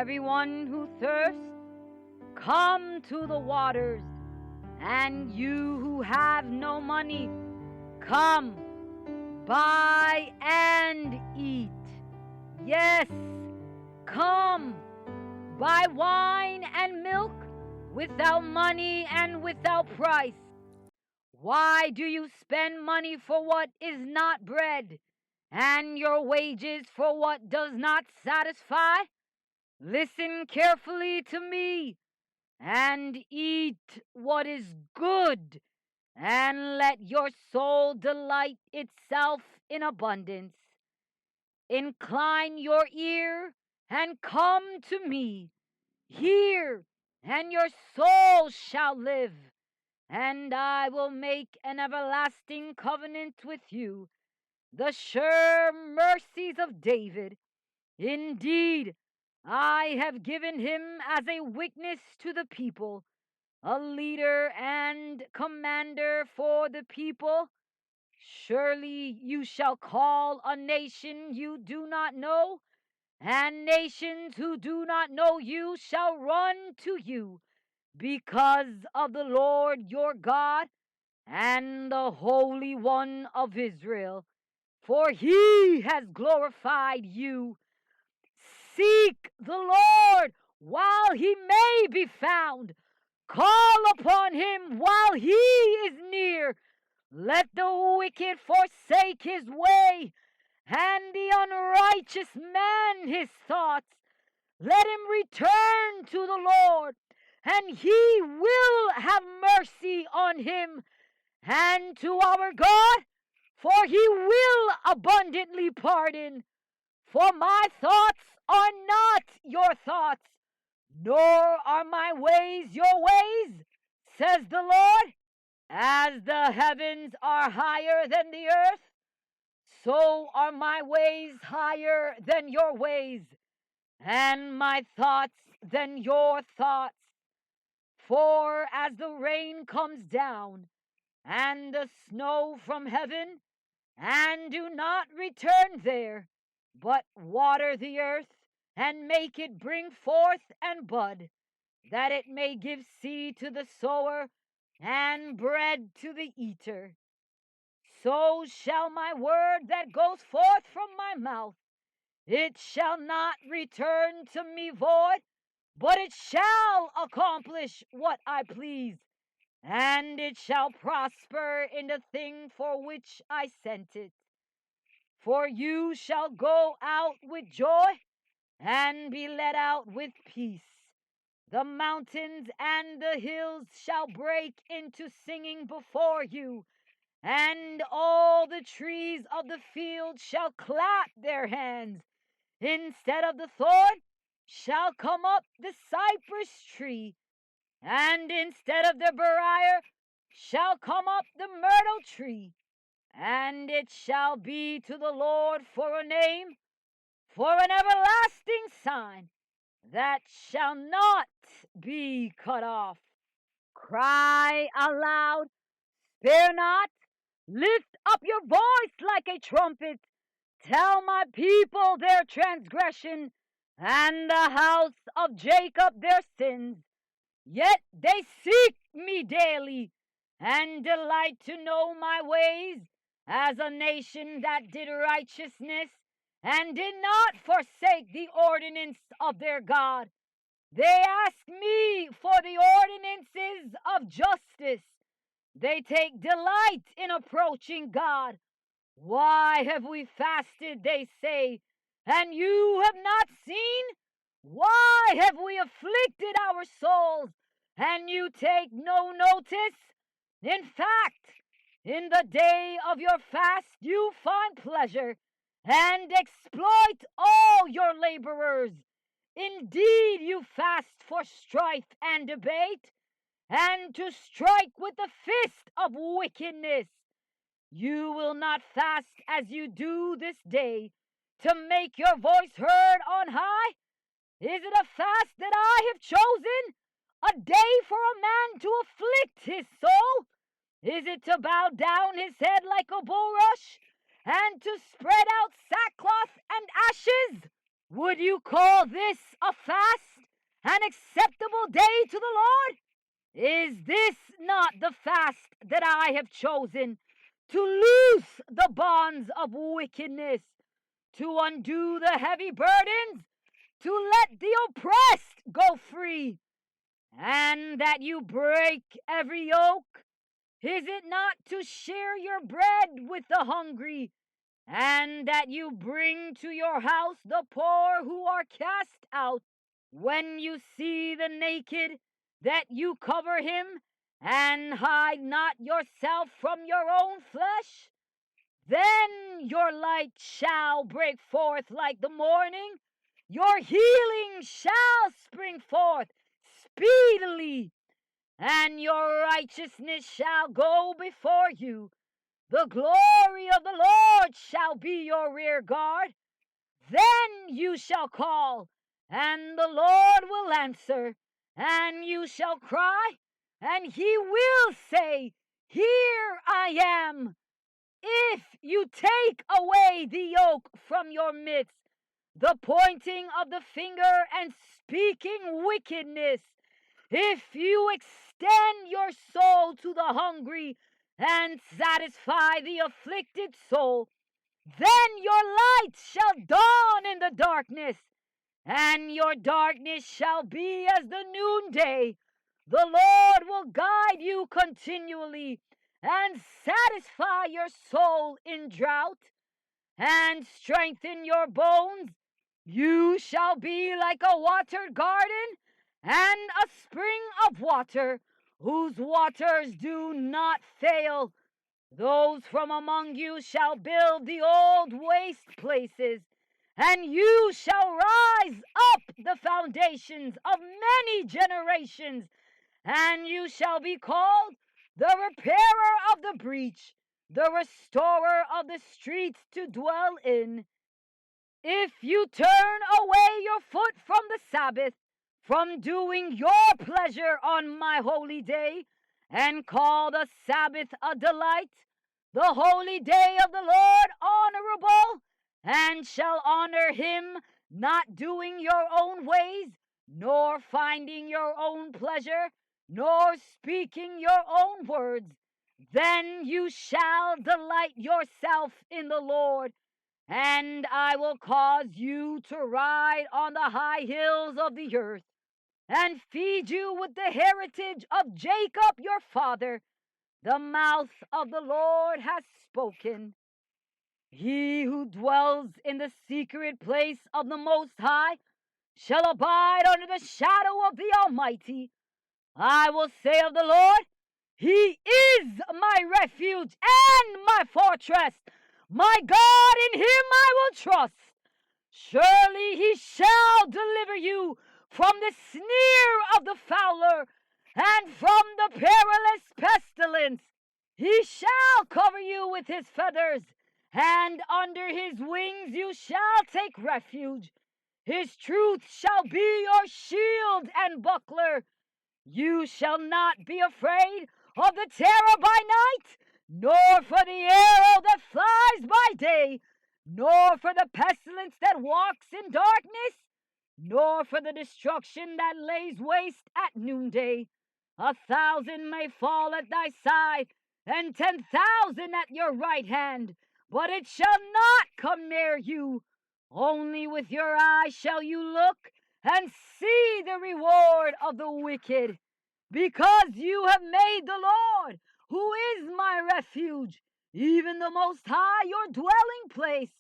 Everyone who thirsts, come to the waters. And you who have no money, come, buy and eat. Yes, come, buy wine and milk without money and without price. Why do you spend money for what is not bread, and your wages for what does not satisfy? Listen carefully to me, and eat what is good, and let your soul delight itself in abundance. Incline your ear and come to me. Hear, and your soul shall live, and I will make an everlasting covenant with you, the sure mercies of David. Indeed, I have given him as a witness to the people, a leader and commander for the people. Surely you shall call a nation you do not know, and nations who do not know you shall run to you, because of the Lord your God and the Holy One of Israel, for he has glorified you. Seek the Lord while he may be found. Call upon him while he is near. Let the wicked forsake his way, and the unrighteous man his thoughts. Let him return to the Lord, and he will have mercy on him, and to our God, for he will abundantly pardon. For my thoughts are not your thoughts, nor are my ways your ways, says the Lord. As the heavens are higher than the earth, so are my ways higher than your ways, and my thoughts than your thoughts. For as the rain comes down, and the snow from heaven, and do not return there, but water the earth, and make it bring forth and bud, that it may give seed to the sower, and bread to the eater. So shall my word that goes forth from my mouth, it shall not return to me void, but it shall accomplish what I please, and it shall prosper in the thing for which I sent it. For you shall go out with joy, and be led out with peace. The mountains and the hills shall break into singing before you, and all the trees of the field shall clap their hands. Instead of the thorn shall come up the cypress tree, and instead of the briar shall come up the myrtle tree. And it shall be to the Lord for a name, for an everlasting sign, that shall not be cut off. Cry aloud, spare not, lift up your voice like a trumpet. Tell my people their transgression, and the house of Jacob their sins. Yet they seek me daily, and delight to know my ways, as a nation that did righteousness, and did not forsake the ordinance of their God. They ask me for the ordinances of justice. They take delight in approaching God. Why have we fasted, they say, and you have not seen? Why have we afflicted our souls, and you take no notice? In fact, in the day of your fast you find pleasure, and exploit all your laborers. Indeed, you fast for strife and debate, and to strike with the fist of wickedness. You will not fast as you do this day, to make your voice heard on high. Is it a fast that I have chosen, a day for a man to afflict his soul? Is it to bow down his head like a bulrush, and to spread out sackcloth and ashes? Would you call this a fast, an acceptable day to the Lord? Is this not the fast that I have chosen, to loose the bonds of wickedness, to undo the heavy burdens, to let the oppressed go free, and that you break every yoke? Is it not to share your bread with the hungry, and that you bring to your house the poor who are cast out? When you see the naked, that you cover him, and hide not yourself from your own flesh? Then your light shall break forth like the morning, your healing shall spring forth speedily, and your righteousness shall go before you. The glory of the Lord shall be your rear guard. Then you shall call, and the Lord will answer, and you shall cry, and he will say, Here I am. If you take away the yoke from your midst, the pointing of the finger and speaking wickedness, if you extend your soul to the hungry and satisfy the afflicted soul, then your light shall dawn in the darkness, and your darkness shall be as the noonday. The Lord will guide you continually and satisfy your soul in drought and strengthen your bones. You shall be like a watered garden and a spring of water, whose waters do not fail. Those from among you shall build the old waste places, and you shall rise up the foundations of many generations, and you shall be called the repairer of the breach, the restorer of the streets to dwell in. If you turn away your foot from the Sabbath, from doing your pleasure on my holy day, and call the Sabbath a delight, the holy day of the Lord honorable, and shall honor him, not doing your own ways, nor finding your own pleasure, nor speaking your own words, then you shall delight yourself in the Lord, and I will cause you to ride on the high hills of the earth, and feed you with the heritage of Jacob your father. The mouth of the Lord has spoken. He who dwells in the secret place of the Most High shall abide under the shadow of the Almighty. I will say of the Lord, He is my refuge and my fortress. My God, in Him I will trust. Surely He shall deliver you from the snare of the fowler and from the perilous pestilence. He shall cover you with His feathers, and under His wings you shall take refuge. His truth shall be your shield and buckler. You shall not be afraid of the terror by night, nor for the arrow that flies by day, nor for the pestilence that walks in darkness, nor for the destruction that lays waste at noonday. 1,000 may fall at thy side, and 10,000 at your right hand, but it shall not come near you. Only with your eyes shall you look and see the reward of the wicked, because you have made the Lord, who is my refuge, even the Most High, your dwelling place.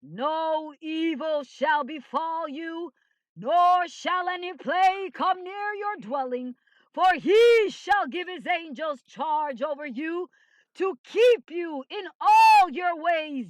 No evil shall befall you, nor shall any plague come near your dwelling, for he shall give his angels charge over you, to keep you in all your ways.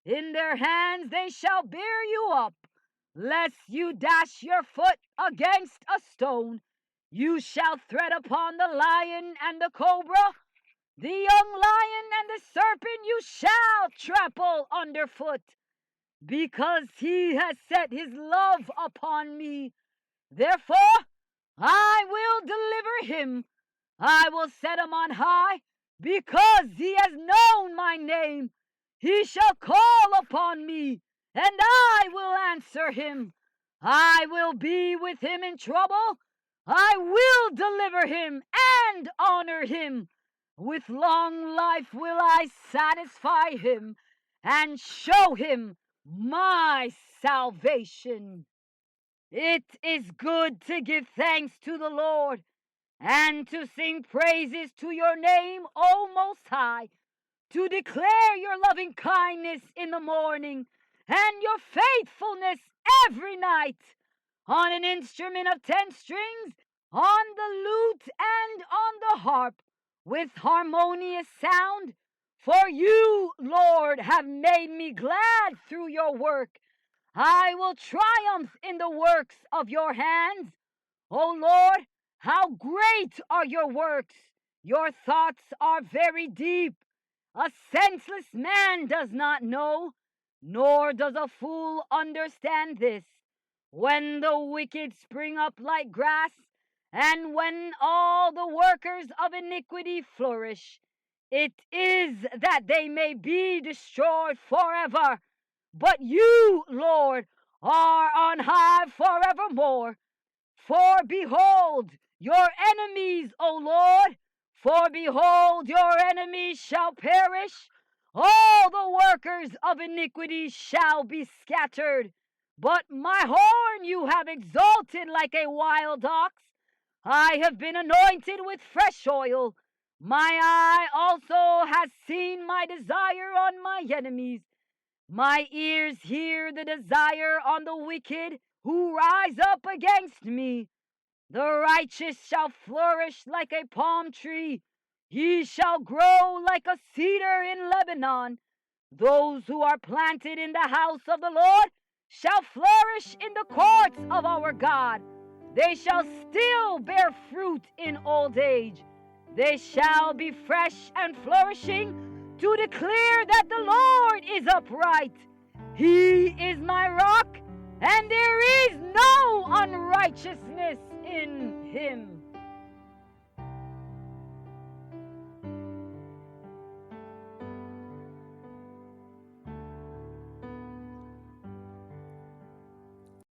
In their hands they shall bear you up, lest you dash your foot against a stone. You shall tread upon the lion and the cobra, the young lion and the serpent you shall trample underfoot. Because he has set his love upon me, therefore I will deliver him. I will set him on high, because he has known my name. He shall call upon me, and I will answer him. I will be with him in trouble. I will deliver him and honor him. With long life will I satisfy him and show him my salvation. It is good to give thanks to the Lord and to sing praises to your name, O Most High, to declare your loving kindness in the morning and your faithfulness every night, on an instrument of 10 strings, on the lute and on the harp, with harmonious sound. For you, Lord, have made me glad through your work. I will triumph in the works of your hands. O Lord, how great are your works! Your thoughts are very deep. A senseless man does not know, nor does a fool understand this. When the wicked spring up like grass, and when all the workers of iniquity flourish, it is that they may be destroyed forever. But you, Lord, are on high forevermore. For behold your enemies, O Lord, for behold your enemies shall perish. All the workers of iniquity shall be scattered. But my horn you have exalted like a wild ox. I have been anointed with fresh oil. My eye also has seen my desire on my enemies. My ears hear the desire on the wicked who rise up against me. The righteous shall flourish like a palm tree. Ye shall grow like a cedar in Lebanon. Those who are planted in the house of the Lord shall flourish in the courts of our God. They shall still bear fruit in old age. They shall be fresh and flourishing, to declare that the Lord is upright. He is my rock, and there is no unrighteousness in him.